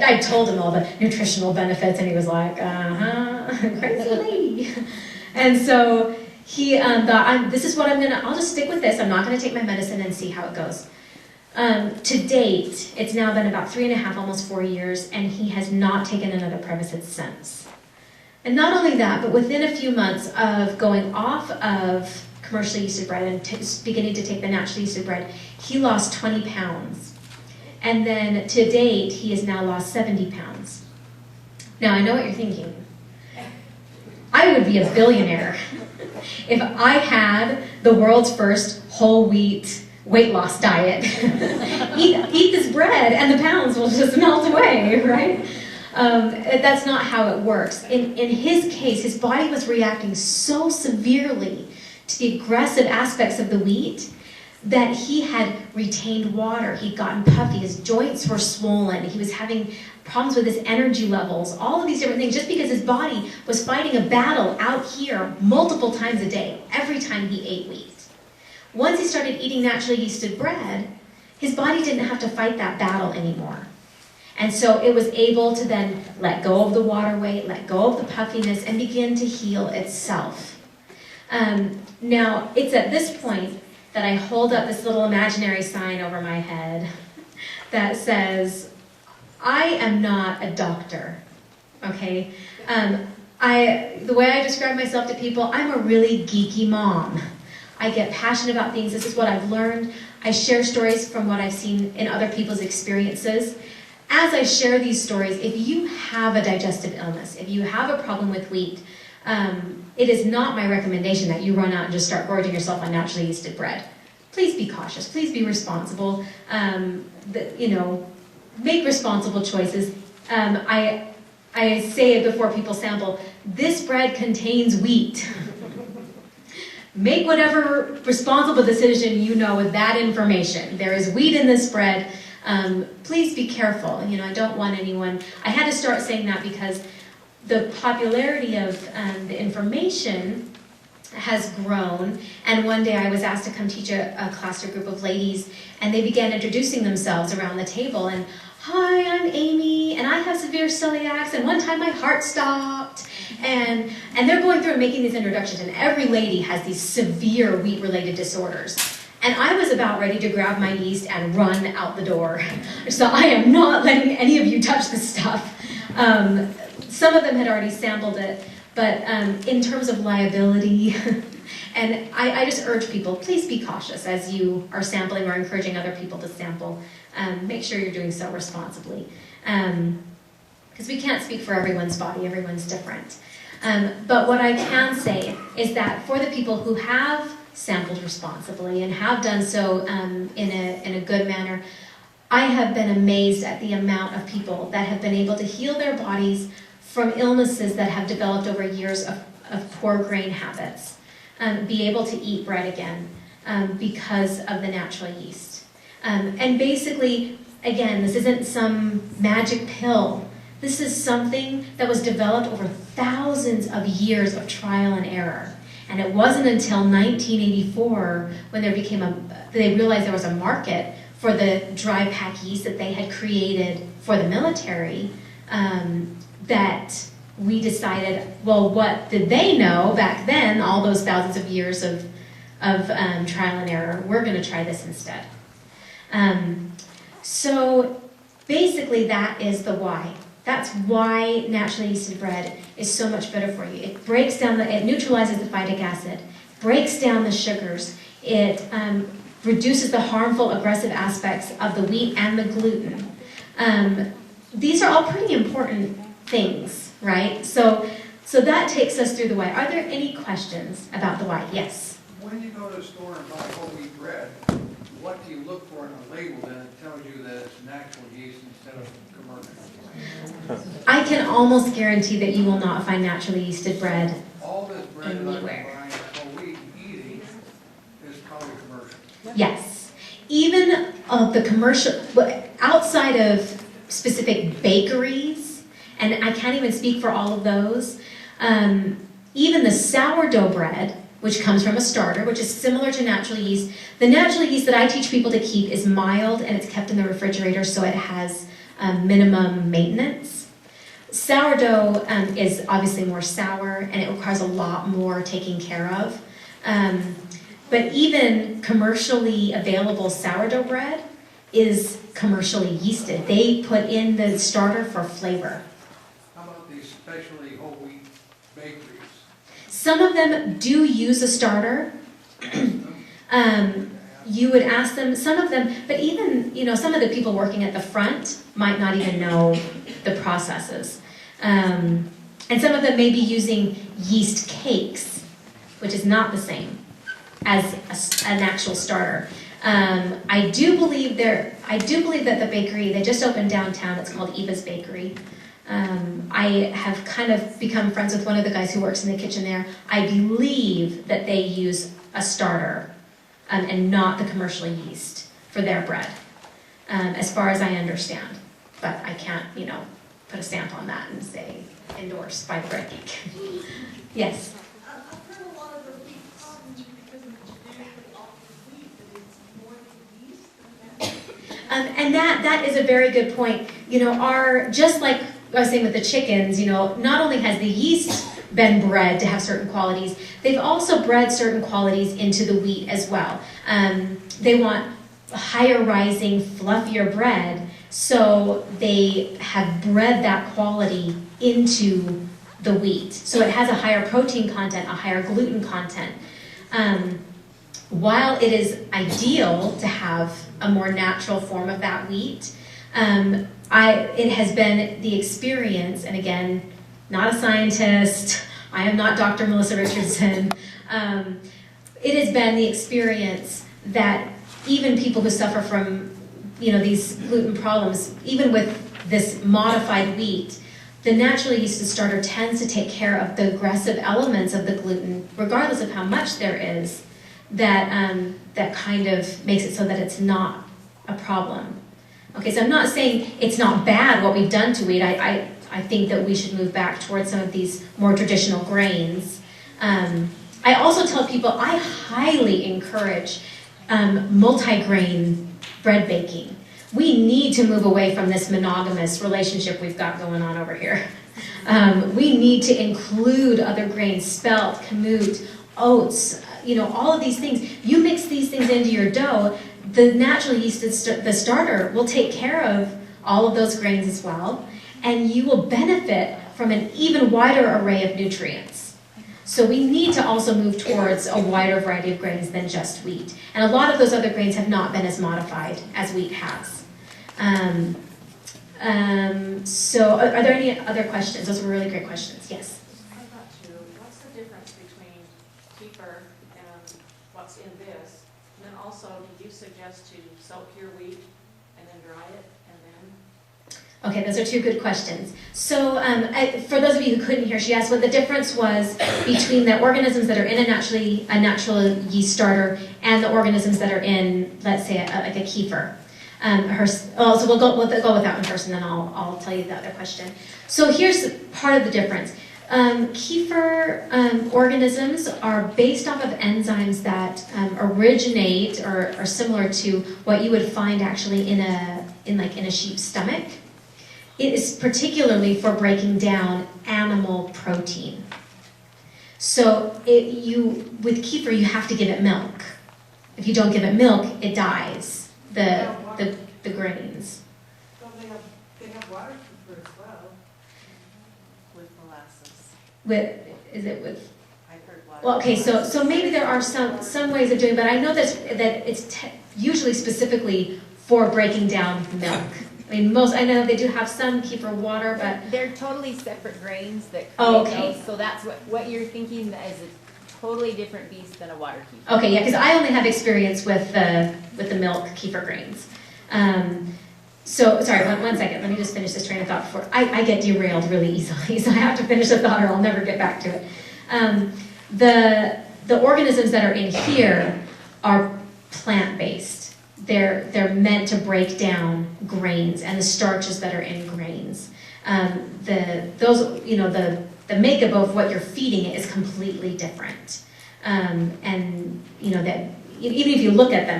I told him all the nutritional benefits, and he was like, crazy. And so he thought, this is what I'll just stick with this. I'm not gonna take my medicine and see how it goes. To date, it's now been about 3.5, almost 4 years, and he has not taken another Prevacid since. And not only that, but within a few months of going off of commercially yeasted bread and beginning to take the naturally yeasted bread, he lost 20 pounds. And then to date, he has now lost 70 pounds. Now, I know what you're thinking. I would be a billionaire if I had the world's first whole wheat weight loss diet. eat this bread and the pounds will just melt away, right? That's not how it works. In his case, his body was reacting so severely to the aggressive aspects of the wheat that he had retained water, he'd gotten puffy, his joints were swollen, he was having problems with his energy levels, all of these different things, just because his body was fighting a battle out here multiple times a day, every time he ate wheat. Once he started eating naturally yeasted bread, his body didn't have to fight that battle anymore. And so it was able to then let go of the water weight, let go of the puffiness, and begin to heal itself. Now, it's at this point that I hold up this little imaginary sign over my head that says, I am not a doctor, okay? The way I describe myself to people, I'm a really geeky mom. I get passionate about things. This is what I've learned. I share stories from what I've seen in other people's experiences. As I share these stories, if you have a digestive illness, if you have a problem with wheat, it is not my recommendation that you run out and just start gorging yourself on naturally yeasted bread. Please be cautious. Please be responsible. Make responsible choices. I say it before people sample. This bread contains wheat. Make whatever responsible decision you know with that information. There is wheat in this bread. Please be careful. I don't want anyone. I had to start saying that because the popularity of the information has grown, and one day I was asked to come teach a class to a group of ladies, and they began introducing themselves around the table, and hi, I'm Amy, and I have severe celiacs, and one time my heart stopped, and they're going through and making these introductions, and every lady has these severe wheat-related disorders. And I was about ready to grab my yeast and run out the door. So I am not letting any of you touch this stuff. Some of them had already sampled it, but in terms of liability, and I just urge people, please be cautious as you are sampling or encouraging other people to sample. Make sure you're doing so responsibly. Because we can't speak for everyone's body, everyone's different. But what I can say is that for the people who have sampled responsibly and have done so in a good manner, I have been amazed at the amount of people that have been able to heal their bodies from illnesses that have developed over years of poor grain habits, be able to eat bread again because of the natural yeast. And basically, again, this isn't some magic pill. This is something that was developed over thousands of years of trial and error. And it wasn't until 1984 when they realized there was a market for the dry pack yeast that they had created for the military, that we decided, well, what did they know back then, all those thousands of years of trial and error? We're going to try this instead. So basically that is the why. That's why naturally yeasted bread is so much better for you. It breaks down, it neutralizes the phytic acid, breaks down the sugars, it reduces the harmful aggressive aspects of the wheat and the gluten. These are all pretty important things, right? So that takes us through the why. Are there any questions about the why? Yes? When you go to the store and buy whole wheat bread, what do you look for in a label that tells you that it's natural yeast instead of commercial? I can almost guarantee that you will not find naturally yeasted bread All this bread that I'm anywhere. buying whole wheat and eating is probably commercial. Yes. Even of the commercial, outside of specific bakeries, and I can't even speak for all of those, even the sourdough bread, which comes from a starter, which is similar to natural yeast. The natural yeast that I teach people to keep is mild, and it's kept in the refrigerator, so it has minimum maintenance. Sourdough is obviously more sour and it requires a lot more taking care of. But even commercially available sourdough bread is commercially yeasted. They put in the starter for flavor. How about these specialty whole wheat bakeries? Some of them do use a starter. You would ask them, some of them, but even, some of the people working at the front might not even know the processes. And some of them may be using yeast cakes, which is not the same as an actual starter. I do believe that the bakery, they just opened downtown, it's called Eva's Bakery. I have kind of become friends with one of the guys who works in the kitchen there. I believe that they use a starter and not the commercial yeast for their bread, as far as I understand. But I can't, put a stamp on that and say endorsed by the bread geek. Yes? I've heard a lot of the wheat problems because of genetically altered wheat, that it's more the yeast than that. And that is a very good point. Just like I was saying with the chickens, not only has the yeast been bred to have certain qualities, they've also bred certain qualities into the wheat as well. They want higher rising, fluffier bread, so they have bred that quality into the wheat. So it has a higher protein content, a higher gluten content. While it is ideal to have a more natural form of that wheat, it has been the experience, and again, not a scientist, I am not Dr. Melissa Richardson, it has been the experience that even people who suffer from these gluten problems, even with this modified wheat, the natural yeast starter tends to take care of the aggressive elements of the gluten, regardless of how much there is, that kind of makes it so that it's not a problem. Okay, so I'm not saying it's not bad what we've done to wheat. I think that we should move back towards some of these more traditional grains. I also tell people I highly encourage multi-grain bread baking. We need to move away from this monogamous relationship we've got going on over here. We need to include other grains, spelt, kamut, oats, all of these things. You mix these things into your dough, the natural yeast, the starter, will take care of all of those grains as well, and you will benefit from an even wider array of nutrients. So we need to also move towards a wider variety of grains than just wheat. And a lot of those other grains have not been as modified as wheat has. So are there any other questions? Those were really great questions. Yes? I've got two. What's the difference between kefir and what's in this? And then also, did you suggest to soak your wheat and then dry it and then? Okay, those are two good questions. So for those of you who couldn't hear, she asked what the difference was between the organisms that are in a natural yeast starter and the organisms that are in, let's say, like a kefir. So we'll go with that one first, and then I'll tell you the other question. So here's part of the difference. Kefir organisms are based off of enzymes that originate or are similar to what you would find actually in a sheep's stomach. It is particularly for breaking down animal protein. So with kefir, you have to give it milk. If you don't give it milk, it dies. The grains. Don't they have water kefir as well? With molasses. Is it with? I heard water. Well, okay, so maybe there are some ways of doing it, but I know that it's usually specifically for breaking down milk. I mean, I know they do have some kefir water, but they're totally separate grains that create okay. those. So that's what you're thinking is a totally different beast than a water kefir. Okay, yeah, because I only have experience with the milk kefir grains. So, sorry, one second. Let me just finish this train of thought before I get derailed really easily, so I have to finish the thought or I'll never get back to it. The organisms that are in here are plant-based. They're meant to break down grains and the starches that are in grains. The makeup of what you're feeding it is completely different. And that even if you look at them,